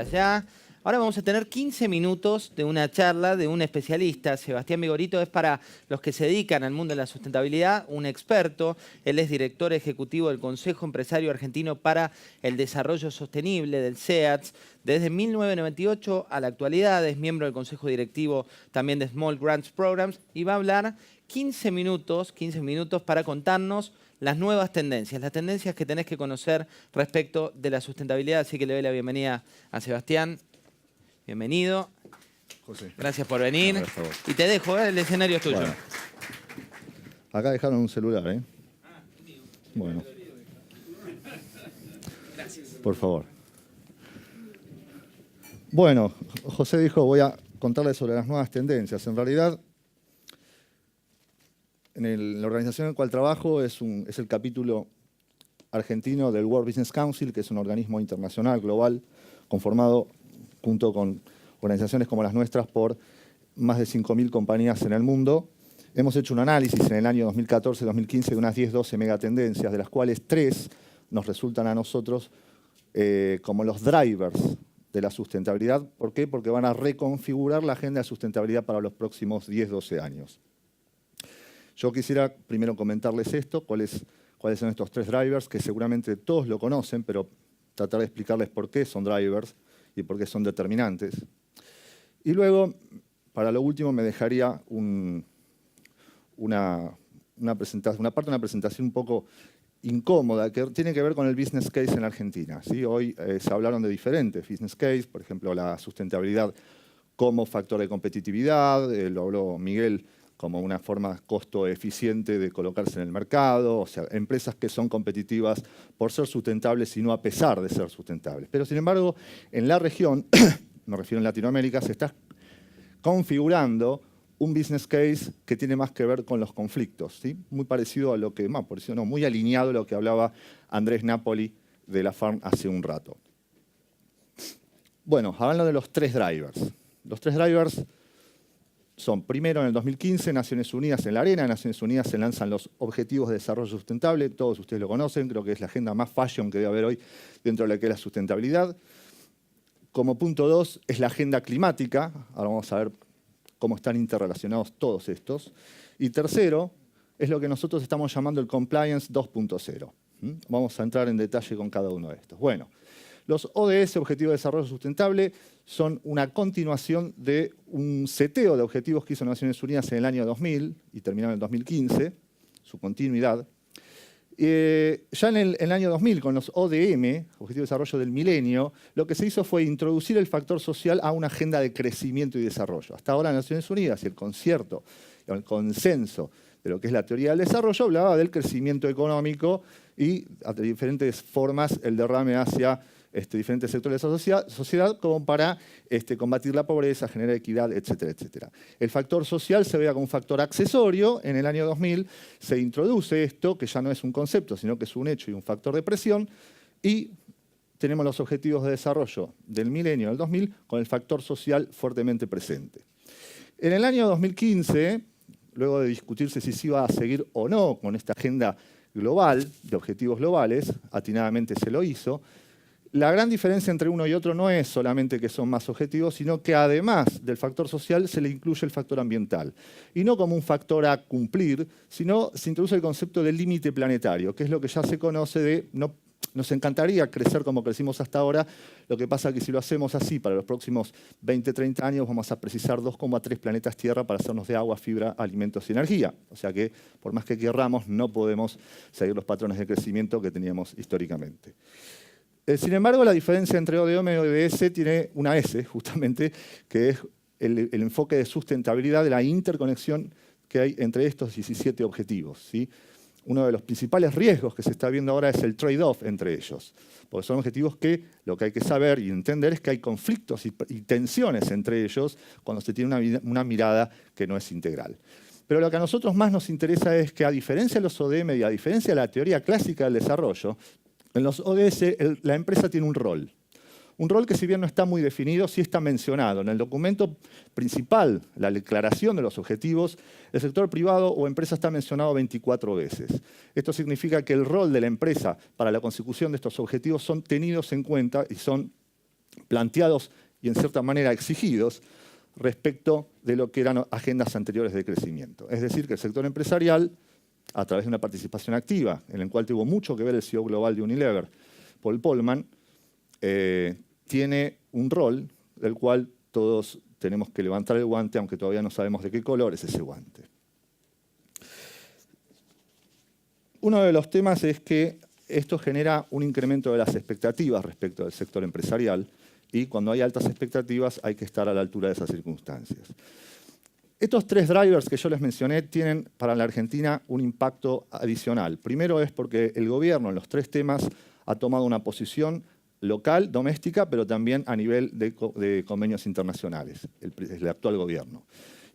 cámaras ya. Ahora vamos a tener 15 minutos de una charla de un especialista. Sebastián Vigorito es, para los que se dedican al mundo de la sustentabilidad, un experto. Él es director ejecutivo del Consejo Empresario Argentino para el Desarrollo Sostenible, del CEATS. Desde 1998 a la actualidad es miembro del Consejo Directivo también de Small Grants Programs y va a hablar 15 minutos para contarnos las nuevas tendencias, las tendencias que tenés que conocer respecto de la sustentabilidad. Así que le doy la bienvenida a Sebastián. Bienvenido. José. Gracias por venir. No, por favor. Y te dejo, el escenario es tuyo. Bueno. Acá dejaron un celular, ¿eh? Bueno. Gracias. Por favor. Bueno, José dijo, voy a contarles sobre las nuevas tendencias. En realidad, en la organización en la cual trabajo es el capítulo argentino del World Business Council, que es un organismo internacional, global, conformado junto con organizaciones como las nuestras por más de 5.000 compañías en el mundo. Hemos hecho un análisis en el año 2014-2015 de unas 10-12 megatendencias, de las cuales 3 nos resultan a nosotros como los drivers de la sustentabilidad. ¿Por qué? Porque van a reconfigurar la agenda de sustentabilidad para los próximos 10-12 años. Yo quisiera primero comentarles esto, cuáles son estos 3 drivers, que seguramente todos lo conocen, pero tratar de explicarles por qué son drivers y por qué son determinantes. Y luego, para lo último, me dejaría una parte de una presentación un poco incómoda, que tiene que ver con el business case en Argentina, ¿sí? Hoy se hablaron de diferentes business case, por ejemplo, la sustentabilidad como factor de competitividad, lo habló Miguel, como una forma costo eficiente de colocarse en el mercado, o sea, empresas que son competitivas por ser sustentables y no a pesar de ser sustentables. Pero sin embargo, en la región, me refiero en Latinoamérica, se está configurando un business case que tiene más que ver con los conflictos, ¿sí? Muy parecido a lo que, muy alineado a lo que hablaba Andrés Napoli de la FARM hace un rato. Bueno, hablando de los 3 drivers. Los 3 drivers son, primero, en el 2015, Naciones Unidas en la arena. En Naciones Unidas se lanzan los Objetivos de Desarrollo Sustentable. Todos ustedes lo conocen, creo que es la agenda más fashion que debe haber hoy dentro de la que es la sustentabilidad. Como punto 2 es la agenda climática. Ahora vamos a ver cómo están interrelacionados todos estos. Y tercero es lo que nosotros estamos llamando el Compliance 2.0. Vamos a entrar en detalle con cada uno de estos. Bueno, los ODS, Objetivos de Desarrollo Sustentable, son una continuación de un seteo de objetivos que hizo Naciones Unidas en el año 2000 y terminaron en el 2015, su continuidad. Ya en el año 2000, con los ODM, Objetivos de Desarrollo del Milenio, lo que se hizo fue introducir el factor social a una agenda de crecimiento y desarrollo. Hasta ahora Naciones Unidas y el concierto, el consenso de lo que es la teoría del desarrollo, hablaba del crecimiento económico y de diferentes formas el derrame hacia diferentes sectores de la sociedad como para combatir la pobreza, generar equidad, etcétera, etcétera. El factor social se veía como un factor accesorio. En el año 2000 se introduce esto, que ya no es un concepto, sino que es un hecho y un factor de presión, y tenemos los objetivos de desarrollo del milenio del 2000 con el factor social fuertemente presente. En el año 2015, luego de discutirse si se iba a seguir o no con esta agenda global, de objetivos globales, atinadamente se lo hizo. La gran diferencia entre uno y otro no es solamente que son más objetivos, sino que además del factor social se le incluye el factor ambiental. Y no como un factor a cumplir, sino se introduce el concepto del límite planetario, que es lo que ya se conoce de, nos encantaría crecer como crecimos hasta ahora, lo que pasa es que si lo hacemos así para los próximos 20, 30 años vamos a precisar 2,3 planetas Tierra para hacernos de agua, fibra, alimentos y energía. O sea que por más que querramos no podemos seguir los patrones de crecimiento que teníamos históricamente. Sin embargo, la diferencia entre ODM y ODS tiene una S, justamente, que es el enfoque de sustentabilidad, de la interconexión que hay entre estos 17 objetivos, ¿sí? Uno de los principales riesgos que se está viendo ahora es el trade-off entre ellos, porque son objetivos que lo que hay que saber y entender es que hay conflictos y tensiones entre ellos cuando se tiene una mirada que no es integral. Pero lo que a nosotros más nos interesa es que, a diferencia de los ODM y a diferencia de la teoría clásica del desarrollo, en los ODS la empresa tiene un rol. Un rol que, si bien no está muy definido, sí está mencionado. En el documento principal, la declaración de los objetivos, el sector privado o empresa está mencionado 24 veces. Esto significa que el rol de la empresa para la consecución de estos objetivos son tenidos en cuenta y son planteados y en cierta manera exigidos respecto de lo que eran agendas anteriores de crecimiento. Es decir, que el sector empresarial, a través de una participación activa, en la cual tuvo mucho que ver el CEO global de Unilever, Paul Polman, tiene un rol del cual todos tenemos que levantar el guante, aunque todavía no sabemos de qué color es ese guante. Uno de los temas es que esto genera un incremento de las expectativas respecto del sector empresarial, y cuando hay altas expectativas hay que estar a la altura de esas circunstancias. Estos tres drivers que yo les mencioné tienen para la Argentina un impacto adicional. Primero es porque el gobierno en los tres temas ha tomado una posición local, doméstica, pero también a nivel de convenios internacionales, el actual gobierno.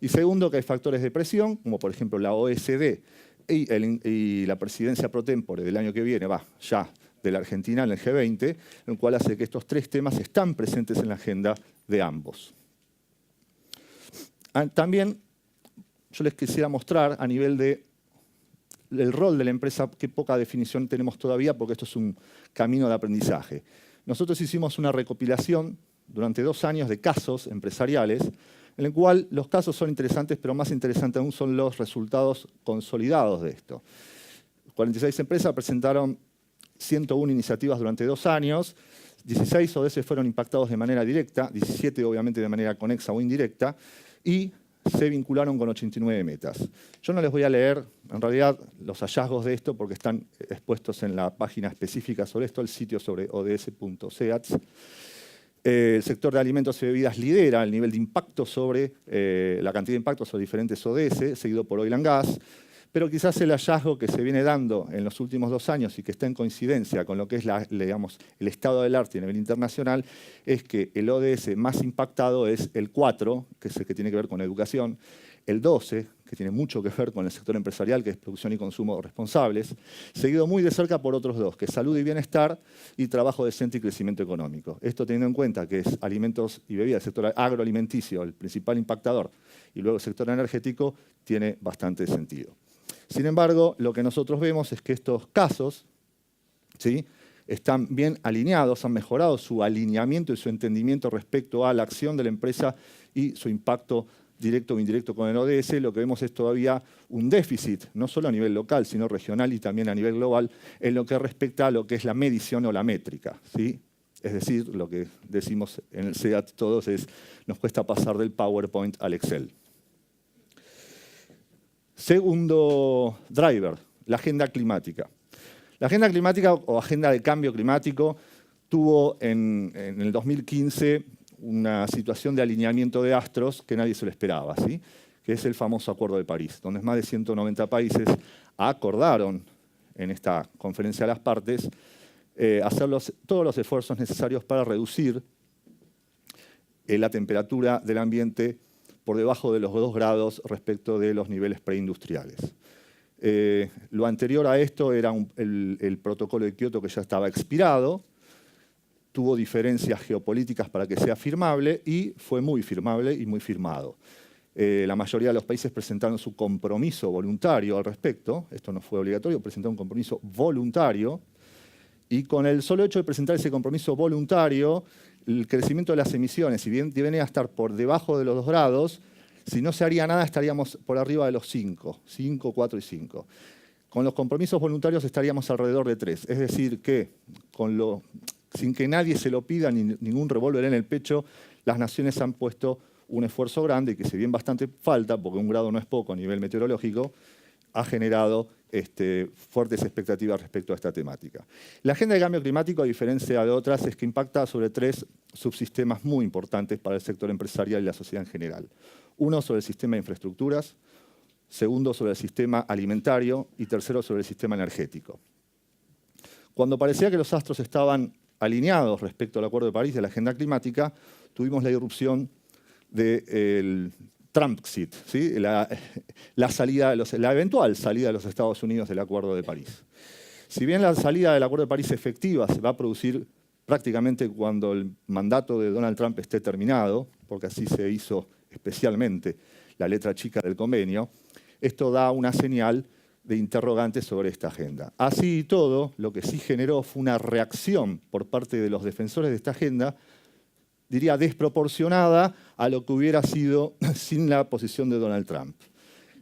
Y segundo, que hay factores de presión, como por ejemplo la OECD y la presidencia pro tempore del año que viene, ya de la Argentina en el G20, lo cual hace que estos tres temas están presentes en la agenda de ambos. También yo les quisiera mostrar a nivel del rol de la empresa, qué poca definición tenemos todavía, porque esto es un camino de aprendizaje. Nosotros hicimos una recopilación durante 2 años de casos empresariales, en el cual los casos son interesantes, pero más interesante aún son los resultados consolidados de esto. 46 empresas presentaron 101 iniciativas durante 2 años, 16 ODS fueron impactados de manera directa, 17 obviamente de manera conexa o indirecta, y se vincularon con 89 metas. Yo no les voy a leer, en realidad, los hallazgos de esto porque están expuestos en la página específica sobre esto, el sitio sobre ods.ceats. El sector de alimentos y bebidas lidera el nivel de impacto sobre la cantidad de impactos sobre diferentes ODS, seguido por Oil and Gas. Pero quizás el hallazgo que se viene dando en los últimos 2 años y que está en coincidencia con lo que es el estado del arte a nivel internacional es que el ODS más impactado es el 4, que es el que tiene que ver con educación, el 12, que tiene mucho que ver con el sector empresarial, que es producción y consumo responsables, seguido muy de cerca por otros 2, que es salud y bienestar y trabajo decente y crecimiento económico. Esto teniendo en cuenta que es alimentos y bebidas, el sector agroalimenticio, el principal impactador, y luego el sector energético, tiene bastante sentido. Sin embargo, lo que nosotros vemos es que estos casos, ¿sí?, están bien alineados, han mejorado su alineamiento y su entendimiento respecto a la acción de la empresa y su impacto directo o indirecto con el ODS. Lo que vemos es todavía un déficit, no solo a nivel local, sino regional y también a nivel global, en lo que respecta a lo que es la medición o la métrica, ¿sí? Es decir, lo que decimos en el CEAT todos es, nos cuesta pasar del PowerPoint al Excel. Segundo driver, la agenda climática. La agenda climática o agenda de cambio climático tuvo en el 2015 una situación de alineamiento de astros que nadie se lo esperaba, ¿sí?, que es el famoso Acuerdo de París, donde más de 190 países acordaron en esta conferencia de las partes hacer todos los esfuerzos necesarios para reducir la temperatura del ambiente por debajo de los 2 grados respecto de los niveles preindustriales. Lo anterior a esto era el protocolo de Kioto, que ya estaba expirado, tuvo diferencias geopolíticas para que sea firmable y fue muy firmable y muy firmado. La mayoría de los países presentaron su compromiso voluntario al respecto, esto no fue obligatorio, presentaron un compromiso voluntario, y con el solo hecho de presentar ese compromiso voluntario, el crecimiento de las emisiones, si bien viene a estar por debajo de los 2 grados, si no se haría nada estaríamos por arriba de los 5, 4 y 5. Con los compromisos voluntarios estaríamos alrededor de 3. Es decir, que sin que nadie se lo pida, ni ningún revólver en el pecho, las naciones han puesto un esfuerzo grande y que si bien bastante falta, porque 1 grado no es poco a nivel meteorológico, ha generado fuertes expectativas respecto a esta temática. La agenda de cambio climático, a diferencia de otras, es que impacta sobre 3 subsistemas muy importantes para el sector empresarial y la sociedad en general. Uno sobre el sistema de infraestructuras, segundo sobre el sistema alimentario y tercero sobre el sistema energético. Cuando parecía que los astros estaban alineados respecto al Acuerdo de París de la agenda climática, tuvimos la irrupción del Trumpexit, ¿sí?, la eventual salida de los Estados Unidos del Acuerdo de París. Si bien la salida del Acuerdo de París efectiva se va a producir prácticamente cuando el mandato de Donald Trump esté terminado, porque así se hizo especialmente la letra chica del convenio, esto da una señal de interrogantes sobre esta agenda. Así y todo, lo que sí generó fue una reacción por parte de los defensores de esta agenda diría, desproporcionada a lo que hubiera sido sin la posición de Donald Trump.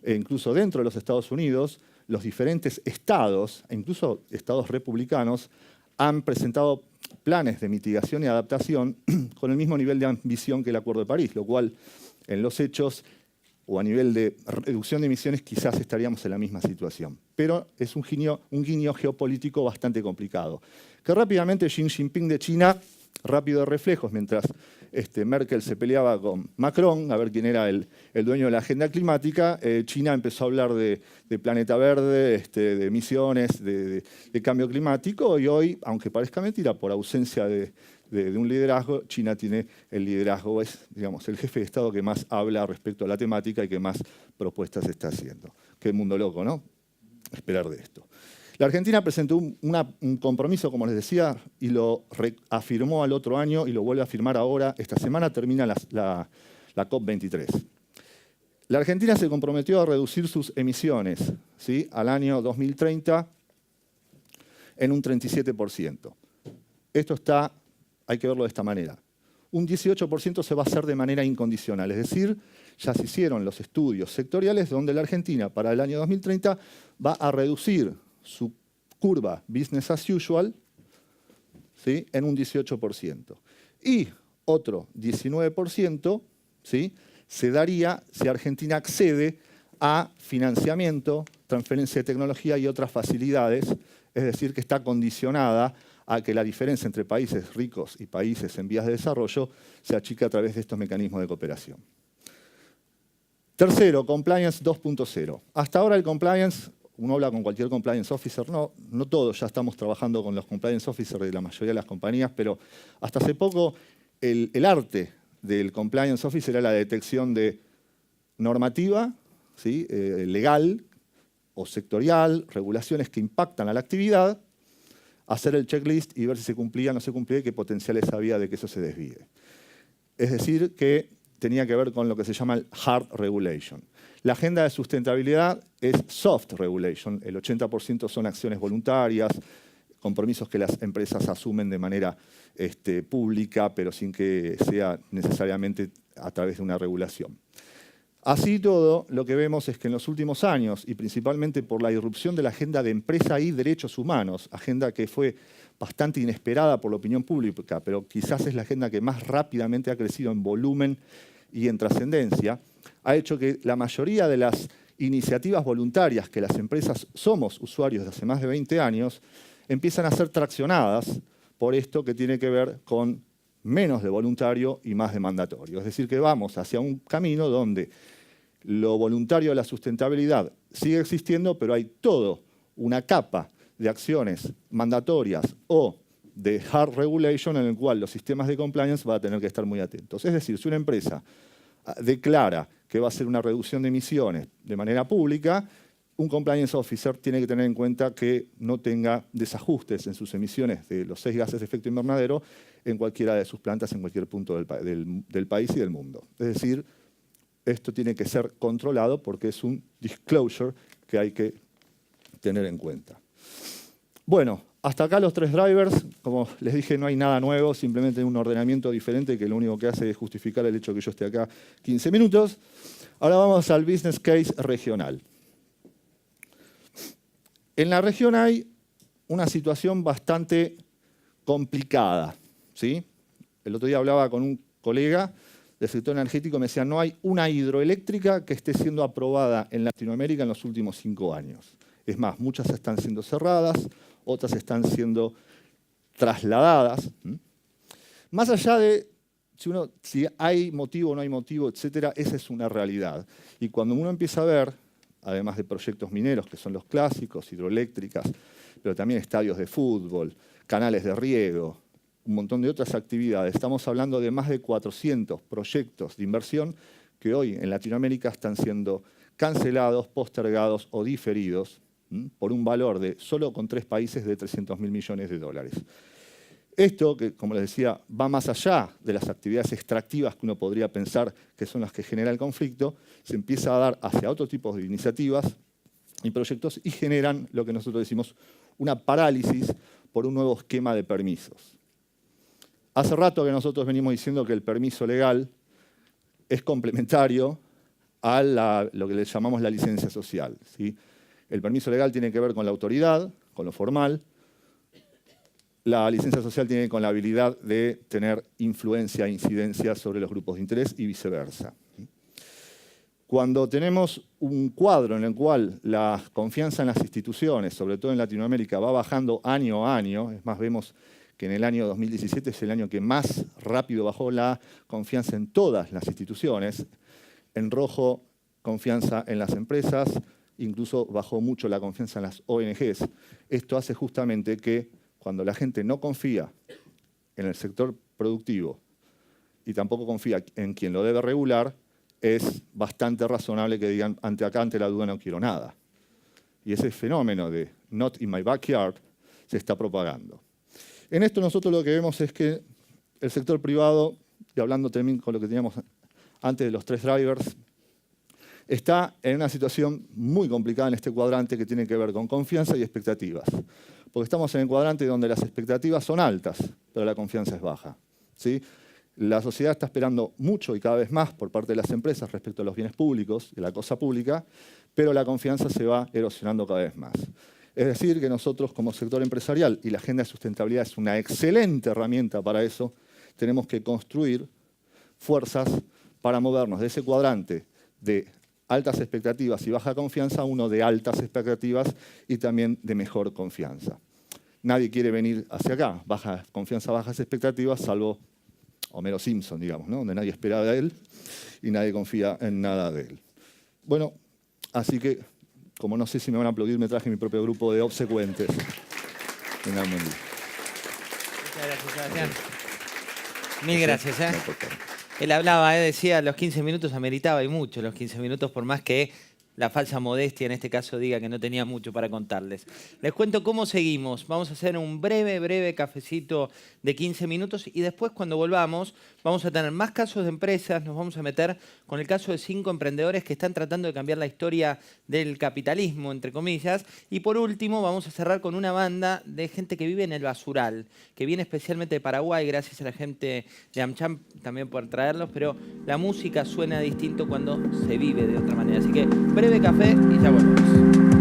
E incluso dentro de los Estados Unidos, los diferentes estados, e incluso estados republicanos, han presentado planes de mitigación y adaptación con el mismo nivel de ambición que el Acuerdo de París, lo cual en los hechos o a nivel de reducción de emisiones quizás estaríamos en la misma situación. Pero es un guiño geopolítico bastante complicado, que rápidamente Xi Jinping de China, rápido de reflejos, mientras Merkel se peleaba con Macron, a ver quién era el dueño de la agenda climática, China empezó a hablar de planeta verde, de emisiones, de cambio climático, y hoy, aunque parezca mentira, por ausencia de un liderazgo, China tiene el liderazgo, es, digamos, el jefe de Estado que más habla respecto a la temática y que más propuestas está haciendo. Qué mundo loco, ¿no? Esperar de esto. La Argentina presentó un compromiso, como les decía, y lo afirmó al otro año y lo vuelve a afirmar ahora. Esta semana termina la COP23. La Argentina se comprometió a reducir sus emisiones, ¿sí?, al año 2030 en un 37%. Esto hay que verlo de esta manera. Un 18% se va a hacer de manera incondicional, es decir, ya se hicieron los estudios sectoriales donde la Argentina para el año 2030 va a reducir su curva business as usual, ¿sí?, en un 18%. Y otro 19%, ¿sí?, se daría si Argentina accede a financiamiento, transferencia de tecnología y otras facilidades, es decir, que está condicionada a que la diferencia entre países ricos y países en vías de desarrollo se achique a través de estos mecanismos de cooperación. Tercero, Compliance 2.0. Hasta ahora el Compliance, uno habla con cualquier Compliance Officer, no todos ya estamos trabajando con los Compliance Officers de la mayoría de las compañías, pero hasta hace poco el arte del Compliance Officer era la detección de normativa, ¿sí?, legal o sectorial, regulaciones que impactan a la actividad, hacer el checklist y ver si se cumplía o no se cumplía y qué potenciales había de que eso se desvíe. Es decir, que tenía que ver con lo que se llama el hard regulation. La agenda de sustentabilidad es soft regulation. El 80% son acciones voluntarias, compromisos que las empresas asumen de manera pública, pero sin que sea necesariamente a través de una regulación. Así todo, lo que vemos es que en los últimos años, y principalmente por la irrupción de la agenda de empresa y derechos humanos, agenda que fue bastante inesperada por la opinión pública, pero quizás es la agenda que más rápidamente ha crecido en volumen y en trascendencia, ha hecho que la mayoría de las iniciativas voluntarias que las empresas somos usuarios de hace más de 20 años, empiezan a ser traccionadas por esto que tiene que ver con menos de voluntario y más de mandatorio. Es decir, que vamos hacia un camino donde lo voluntario de la sustentabilidad sigue existiendo, pero hay toda una capa de acciones mandatorias o de hard regulation en el cual los sistemas de compliance van a tener que estar muy atentos. Es decir, si una empresa declara que va a hacer una reducción de emisiones de manera pública, un compliance officer tiene que tener en cuenta que no tenga desajustes en sus emisiones de los 6 gases de efecto invernadero en cualquiera de sus plantas, en cualquier punto del país y del mundo. Es decir, esto tiene que ser controlado porque es un disclosure que hay que tener en cuenta. Bueno, hasta acá los 3 drivers. Como les dije, no hay nada nuevo, simplemente un ordenamiento diferente que lo único que hace es justificar el hecho de que yo esté acá 15 minutos. Ahora vamos al business case regional. En la región hay una situación bastante complicada, ¿sí? El otro día hablaba con un colega del sector energético y me decía, no hay una hidroeléctrica que esté siendo aprobada en Latinoamérica en los últimos 5 años. Es más, muchas están siendo cerradas, otras están siendo trasladadas. Más allá de si hay motivo o no hay motivo, etcétera, esa es una realidad. Y cuando uno empieza a ver, además de proyectos mineros, que son los clásicos, hidroeléctricas, pero también estadios de fútbol, canales de riego, un montón de otras actividades. Estamos hablando de más de 400 proyectos de inversión que hoy en Latinoamérica están siendo cancelados, postergados o diferidos por un valor de, solo con 3 países, de 300.000 millones de dólares. Esto, que como les decía, va más allá de las actividades extractivas que uno podría pensar que son las que genera el conflicto, se empieza a dar hacia otro tipo de iniciativas y proyectos y generan lo que nosotros decimos una parálisis por un nuevo esquema de permisos. Hace rato que nosotros venimos diciendo que el permiso legal es complementario a lo que le llamamos la licencia social, ¿sí? El permiso legal tiene que ver con la autoridad, con lo formal. La licencia social tiene que ver con la habilidad de tener influencia e incidencia sobre los grupos de interés y viceversa. Cuando tenemos un cuadro en el cual la confianza en las instituciones, sobre todo en Latinoamérica, va bajando año a año, es más, vemos que en el año 2017 es el año que más rápido bajó la confianza en todas las instituciones. En rojo, confianza en las empresas, incluso bajó mucho la confianza en las ONGs. Esto hace justamente que cuando la gente no confía en el sector productivo y tampoco confía en quien lo debe regular, es bastante razonable que digan, ante la duda no quiero nada. Y ese fenómeno de not in my backyard se está propagando. En esto nosotros lo que vemos es que el sector privado, y hablando también con lo que teníamos antes de los 3 drivers, está en una situación muy complicada en este cuadrante que tiene que ver con confianza y expectativas. Porque estamos en el cuadrante donde las expectativas son altas, pero la confianza es baja, ¿sí? La sociedad está esperando mucho y cada vez más por parte de las empresas respecto a los bienes públicos y la cosa pública, pero la confianza se va erosionando cada vez más. Es decir, que nosotros como sector empresarial, y la agenda de sustentabilidad es una excelente herramienta para eso, tenemos que construir fuerzas para movernos de ese cuadrante de altas expectativas y baja confianza a uno de altas expectativas y también de mejor confianza. Nadie quiere venir hacia acá, baja confianza, bajas expectativas, salvo Homero Simpson, digamos, ¿no? Donde nadie esperaba de él y nadie confía en nada de él. Bueno, así que, como no sé si me van a aplaudir, me traje mi propio grupo de obsecuentes. Muchas gracias, Sebastián. Mil gracias. Él hablaba, decía, los 15 minutos ameritaba y mucho los 15 minutos, por más que la falsa modestia en este caso diga que no tenía mucho para contarles. Les cuento cómo seguimos. Vamos a hacer un breve cafecito de 15 minutos y después cuando volvamos vamos a tener más casos de empresas, nos vamos a meter con el caso de 5 emprendedores que están tratando de cambiar la historia del capitalismo, entre comillas. Y por último vamos a cerrar con una banda de gente que vive en el basural, que viene especialmente de Paraguay, gracias a la gente de AmCham también por traerlos, pero la música suena distinto cuando se vive de otra manera. Así que breve café y ya volvemos.